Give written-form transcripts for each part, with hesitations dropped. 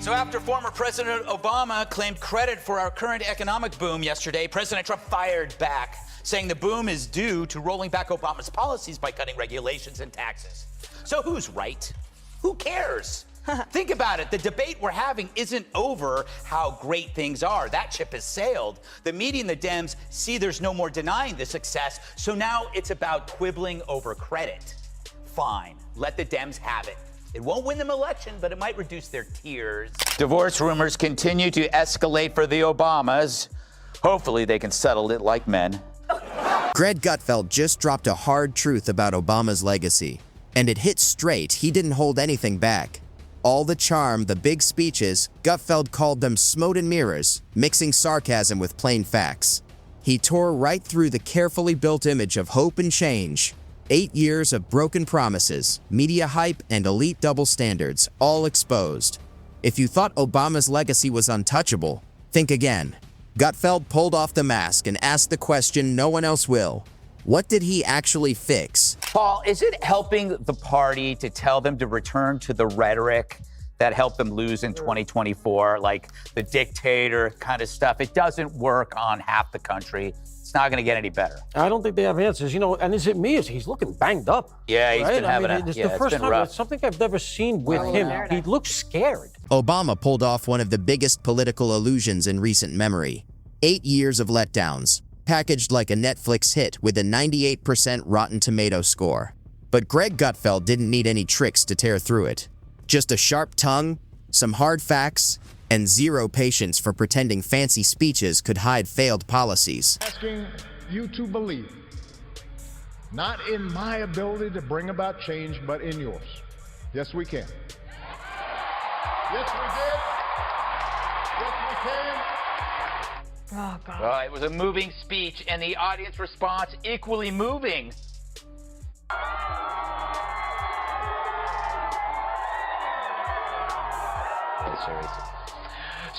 So after former President Obama claimed credit for our current economic boom yesterday, President Trump fired back, saying the boom is due to rolling back Obama's policies by cutting regulations and taxes. So who's right? Who cares? Think about it. The debate we're having isn't over how great things are. That ship has sailed. The media and the Dems see there's no more denying the success, so now it's about quibbling over credit. Fine, let the Dems have it. It won't win them election, but it might reduce their tears. Divorce rumors continue to escalate for the Obamas. Hopefully they can settle it like men. Greg Gutfeld just dropped a hard truth about Obama's legacy. And it hit straight. He didn't hold anything back. All the charm, the big speeches, Gutfeld called them smoke-and mirrors, mixing sarcasm with plain facts. He tore right through the carefully built image of hope and change. 8 years of broken promises, media hype, and elite double standards, all exposed. If you thought Obama's legacy was untouchable, think again. Gutfeld pulled off the mask and asked the question no one else will. What did he actually fix? Paul, is it helping the party to tell them to return to the rhetoric that helped them lose in 2024, like the dictator kind of stuff? It doesn't work on half the country. It's not going to get any better. I don't think they have answers. And is it me? He's looking banged up. Yeah, he's been having it's the first time. It's something I've never seen with him. He looks scared. Obama pulled off one of the biggest political illusions in recent memory. 8 years of letdowns, packaged like a Netflix hit with a 98% Rotten Tomato score. But Greg Gutfeld didn't need any tricks to tear through it. Just a sharp tongue, some hard facts, and zero patience for pretending fancy speeches could hide failed policies. Asking you to believe, not in my ability to bring about change, but in yours. Yes, we can. Yes, we did. Yes, we can. Oh, God. It was a moving speech, and the audience response equally moving.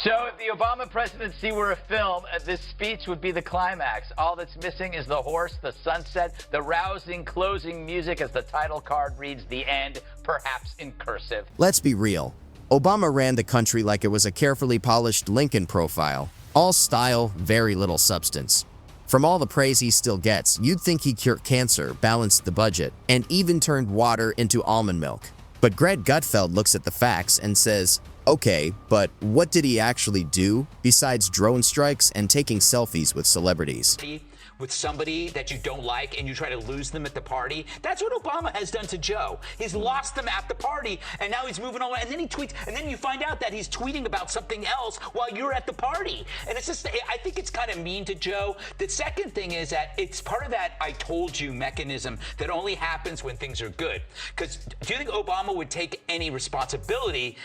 So if the Obama presidency were a film, this speech would be the climax. All that's missing is the horse, the sunset, the rousing closing music as the title card reads the end, perhaps in cursive. Let's be real. Obama ran the country like it was a carefully polished Lincoln profile. All style, very little substance. From all the praise he still gets, you'd think he cured cancer, balanced the budget, and even turned water into almond milk. But Greg Gutfeld looks at the facts and says, okay, but what did he actually do besides drone strikes and taking selfies with celebrities? With somebody that you don't like and you try to lose them at the party. That's what Obama has done to Joe. He's lost them at the party and now he's moving on, and then he tweets, and then you find out that he's tweeting about something else while you're at the party. And it's just, I think it's kind of mean to Joe. The second thing is that it's part of that I told you mechanism that only happens when things are good. Because do you think Obama would take any responsibility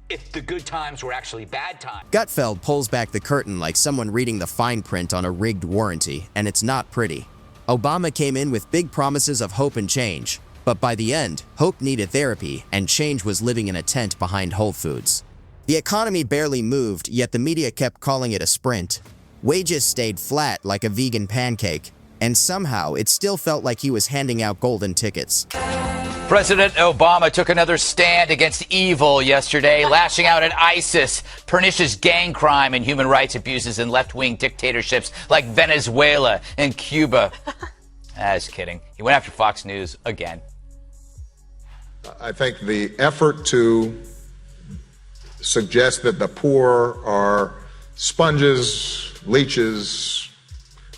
if the good times were actually bad times? Gutfeld pulls back the curtain like someone reading the fine print on a rigged warranty, and it's not pretty. Obama came in with big promises of hope and change, but by the end, hope needed therapy and change was living in a tent behind Whole Foods. The economy barely moved, yet the media kept calling it a sprint. Wages stayed flat like a vegan pancake, and somehow it still felt like he was handing out golden tickets. President Obama took another stand against evil yesterday, lashing out at ISIS, pernicious gang crime and human rights abuses in left-wing dictatorships like Venezuela and Cuba. I was kidding. He went after Fox News again. I think the effort to suggest that the poor are sponges, leeches,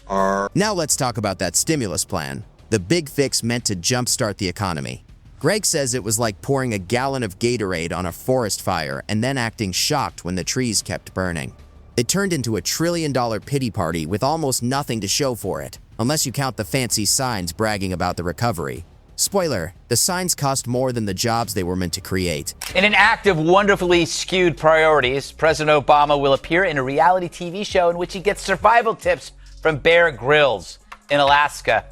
are... Now let's talk about that stimulus plan, the big fix meant to jumpstart the economy. Greg says it was like pouring a gallon of Gatorade on a forest fire and then acting shocked when the trees kept burning. It turned into a $1 trillion pity party with almost nothing to show for it, unless you count the fancy signs bragging about the recovery. Spoiler, the signs cost more than the jobs they were meant to create. In an act of wonderfully skewed priorities, President Obama will appear in a reality TV show in which he gets survival tips from Bear Grylls in Alaska.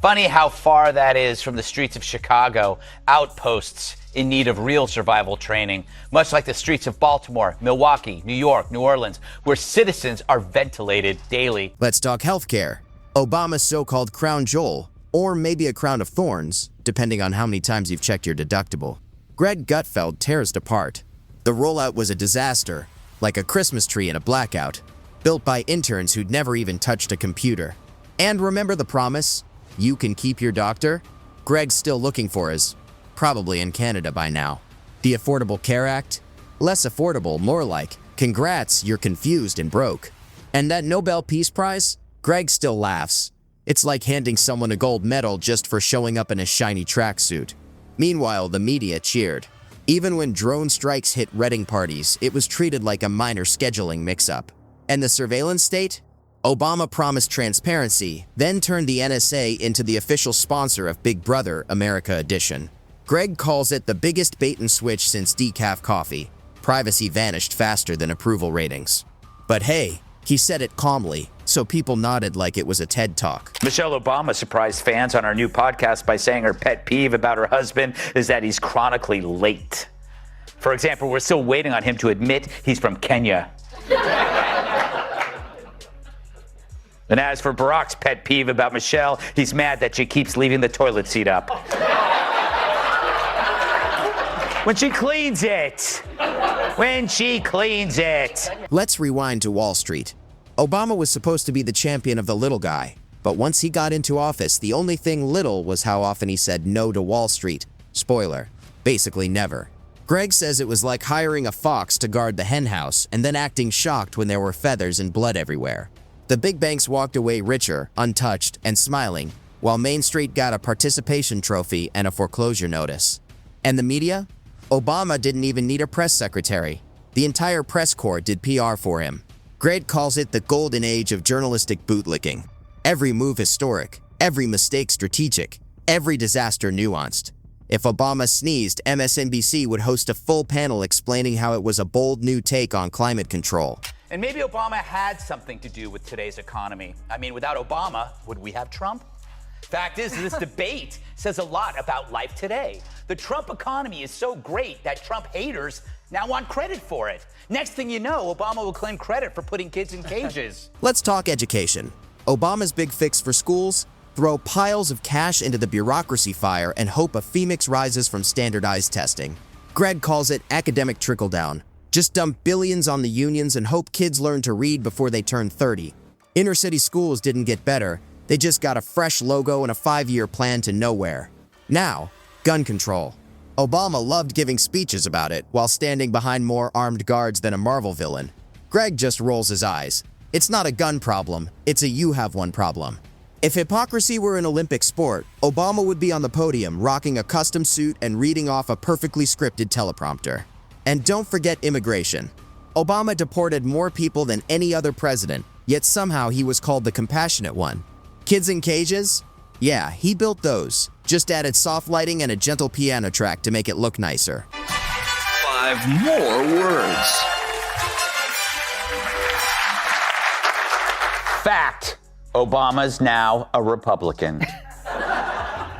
Funny how far that is from the streets of Chicago, outposts in need of real survival training, much like the streets of Baltimore, Milwaukee, New York, New Orleans, where citizens are ventilated daily. Let's talk healthcare. Obama's so-called crown jewel, or maybe a crown of thorns, depending on how many times you've checked your deductible. Greg Gutfeld tears it apart. The rollout was a disaster, like a Christmas tree in a blackout, built by interns who'd never even touched a computer. And remember the promise? You can keep your doctor? Greg's still looking for his, probably in Canada by now. The Affordable Care Act? Less affordable, more like, congrats, you're confused and broke. And that Nobel Peace Prize? Greg still laughs. It's like handing someone a gold medal just for showing up in a shiny tracksuit. Meanwhile, the media cheered. Even when drone strikes hit Reading parties, it was treated like a minor scheduling mix-up. And the surveillance state? Obama promised transparency, then turned the NSA into the official sponsor of Big Brother America Edition. Greg calls it the biggest bait and switch since decaf coffee. Privacy vanished faster than approval ratings. But hey, he said it calmly, so people nodded like it was a TED Talk. Michelle Obama surprised fans on our new podcast by saying her pet peeve about her husband is that he's chronically late. For example, we're still waiting on him to admit he's from Kenya. And as for Barack's pet peeve about Michelle, he's mad that she keeps leaving the toilet seat up. When she cleans it. When she cleans it. Let's rewind to Wall Street. Obama was supposed to be the champion of the little guy, but once he got into office, the only thing little was how often he said no to Wall Street. Spoiler, basically never. Greg says it was like hiring a fox to guard the henhouse and then acting shocked when there were feathers and blood everywhere. The big banks walked away richer, untouched, and smiling, while Main Street got a participation trophy and a foreclosure notice. And the media? Obama didn't even need a press secretary. The entire press corps did PR for him. Greg calls it the golden age of journalistic bootlicking. Every move historic, every mistake strategic, every disaster nuanced. If Obama sneezed, MSNBC would host a full panel explaining how it was a bold new take on climate control. And maybe Obama had something to do with today's economy. I mean, without Obama, would we have Trump? Fact is, this debate says a lot about life today. The Trump economy is so great that Trump haters now want credit for it. Next thing you know, Obama will claim credit for putting kids in cages. Let's talk education. Obama's big fix for schools? Throw piles of cash into the bureaucracy fire and hope a phoenix rises from standardized testing. Greg calls it academic trickle-down. Just dump billions on the unions and hope kids learn to read before they turn 30. Inner city schools didn't get better. They just got a fresh logo and a 5-year plan to nowhere. Now, gun control. Obama loved giving speeches about it while standing behind more armed guards than a Marvel villain. Greg just rolls his eyes. It's not a gun problem, it's a you have one problem. If hypocrisy were an Olympic sport, Obama would be on the podium rocking a custom suit and reading off a perfectly scripted teleprompter. And don't forget immigration. Obama deported more people than any other president, yet somehow he was called the compassionate one. Kids in cages? Yeah, he built those. Just added soft lighting and a gentle piano track to make it look nicer. 5 more words. Fact. Obama's now a Republican.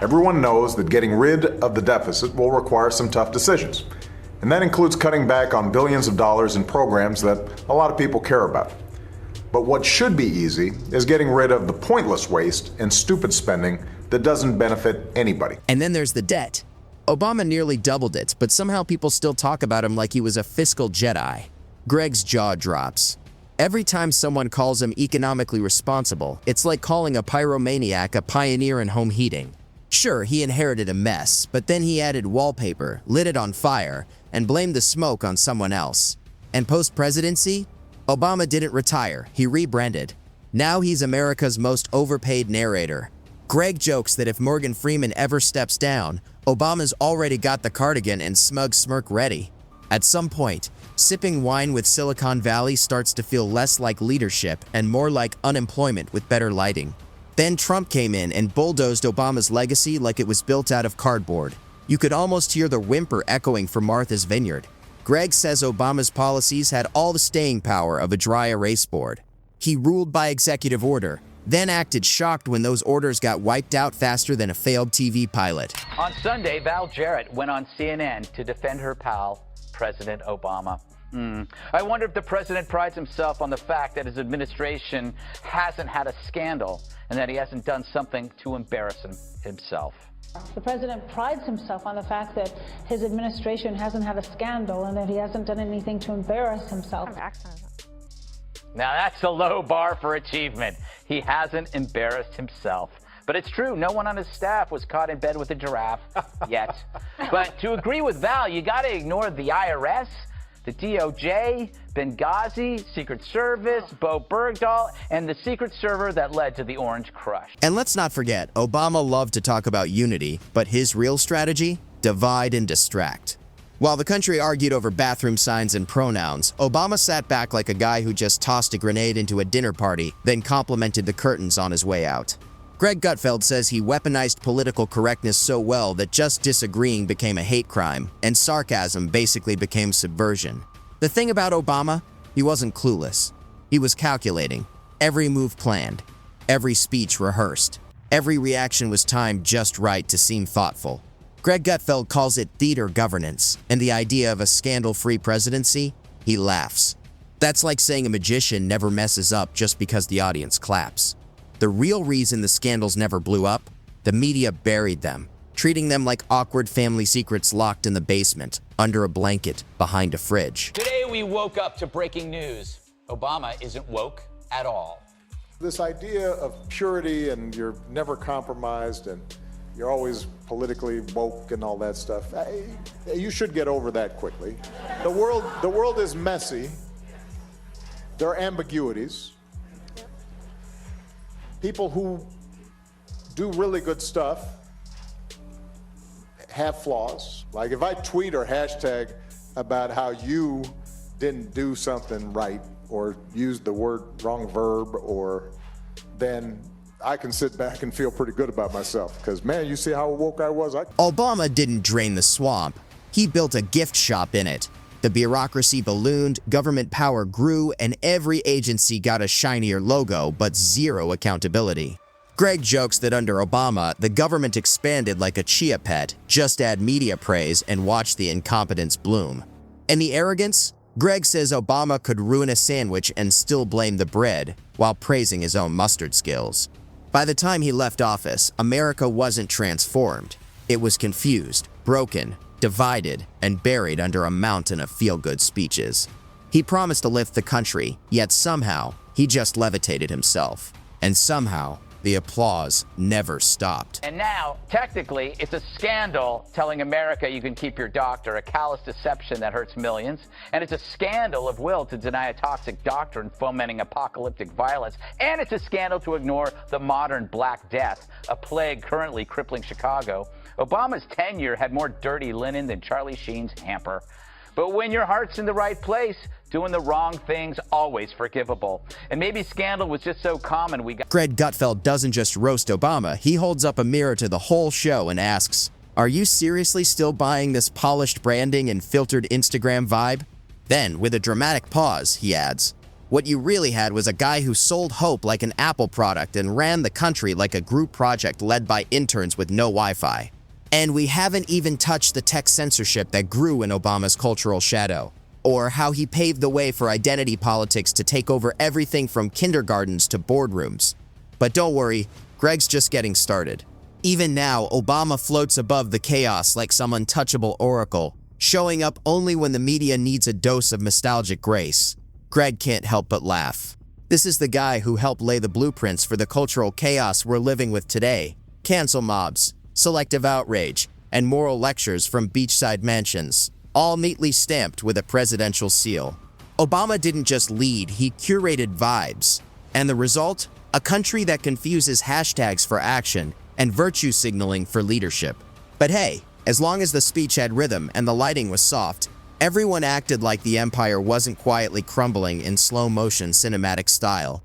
Everyone knows that getting rid of the deficit will require some tough decisions. And that includes cutting back on billions of dollars in programs that a lot of people care about. But what should be easy is getting rid of the pointless waste and stupid spending that doesn't benefit anybody. And then there's the debt. Obama nearly doubled it, but somehow people still talk about him like he was a fiscal Jedi. Greg's jaw drops. Every time someone calls him economically responsible, it's like calling a pyromaniac a pioneer in home heating. Sure, he inherited a mess, but then he added wallpaper, lit it on fire, and blamed the smoke on someone else. And post-presidency? Obama didn't retire, he rebranded. Now he's America's most overpaid narrator. Greg jokes that if Morgan Freeman ever steps down, Obama's already got the cardigan and smug smirk ready. At some point, sipping wine with Silicon Valley starts to feel less like leadership and more like unemployment with better lighting. Then Trump came in and bulldozed Obama's legacy like it was built out of cardboard. You could almost hear the whimper echoing from Martha's Vineyard. Greg says Obama's policies had all the staying power of a dry erase board. He ruled by executive order, then acted shocked when those orders got wiped out faster than a failed TV pilot. On Sunday, Val Jarrett went on CNN to defend her pal, President Obama. I wonder if the president prides himself on the fact that his administration hasn't had a scandal and that he hasn't done something to embarrass himself. The president prides himself on the fact that his administration hasn't had a scandal and that he hasn't done anything to embarrass himself. Now that's a low bar for achievement. He hasn't embarrassed himself. But it's true, no one on his staff was caught in bed with a giraffe yet. But to agree with Val, you got to ignore the IRS, the DOJ, Benghazi, Secret Service, Bo Bergdahl, and the secret server that led to the Orange Crush. And let's not forget, Obama loved to talk about unity, but his real strategy? Divide and distract. While the country argued over bathroom signs and pronouns, Obama sat back like a guy who just tossed a grenade into a dinner party, then complimented the curtains on his way out. Greg Gutfeld says he weaponized political correctness so well that just disagreeing became a hate crime, and sarcasm basically became subversion. The thing about Obama, he wasn't clueless. He was calculating. Every move planned. Every speech rehearsed. Every reaction was timed just right to seem thoughtful. Greg Gutfeld calls it theater governance, and the idea of a scandal-free presidency, he laughs. That's like saying a magician never messes up just because the audience claps. The real reason the scandals never blew up, the media buried them, treating them like awkward family secrets locked in the basement, under a blanket, behind a fridge. Today we woke up to breaking news. Obama isn't woke at all. This idea of purity and you're never compromised and you're always politically woke and all that stuff, you should get over that quickly. The world is messy. There are ambiguities. People who do really good stuff have flaws. Like if I tweet or hashtag about how you didn't do something right or used the wrong verb, or then I can sit back and feel pretty good about myself because, man, you see how woke I was? Obama didn't drain the swamp. He built a gift shop in it. The bureaucracy ballooned, government power grew, and every agency got a shinier logo, but zero accountability. Greg jokes that under Obama, the government expanded like a chia pet, just add media praise and watch the incompetence bloom. And the arrogance? Greg says Obama could ruin a sandwich and still blame the bread, while praising his own mustard skills. By the time he left office, America wasn't transformed. It was confused, broken, divided, and buried under a mountain of feel-good speeches. He promised to lift the country, yet somehow, he just levitated himself. And somehow, the applause never stopped. And now, technically, it's a scandal telling America you can keep your doctor, a callous deception that hurts millions. And it's a scandal of will to deny a toxic doctrine fomenting apocalyptic violence. And it's a scandal to ignore the modern Black Death, a plague currently crippling Chicago. Obama's tenure had more dirty linen than Charlie Sheen's hamper. But when your heart's in the right place, doing the wrong thing's always forgivable. And maybe scandal was just so common we got... Greg Gutfeld doesn't just roast Obama, he holds up a mirror to the whole show and asks, "Are you seriously still buying this polished branding and filtered Instagram vibe?" Then, with a dramatic pause, he adds, "What you really had was a guy who sold hope like an Apple product and ran the country like a group project led by interns with no Wi-Fi." And we haven't even touched the tech censorship that grew in Obama's cultural shadow, or how he paved the way for identity politics to take over everything from kindergartens to boardrooms. But don't worry, Greg's just getting started. Even now, Obama floats above the chaos like some untouchable oracle, showing up only when the media needs a dose of nostalgic grace. Greg can't help but laugh. This is the guy who helped lay the blueprints for the cultural chaos we're living with today. Cancel mobs, selective outrage, and moral lectures from beachside mansions, all neatly stamped with a presidential seal. Obama didn't just lead, he curated vibes. And the result? A country that confuses hashtags for action and virtue signaling for leadership. But hey, as long as the speech had rhythm and the lighting was soft, everyone acted like the empire wasn't quietly crumbling in slow-motion cinematic style.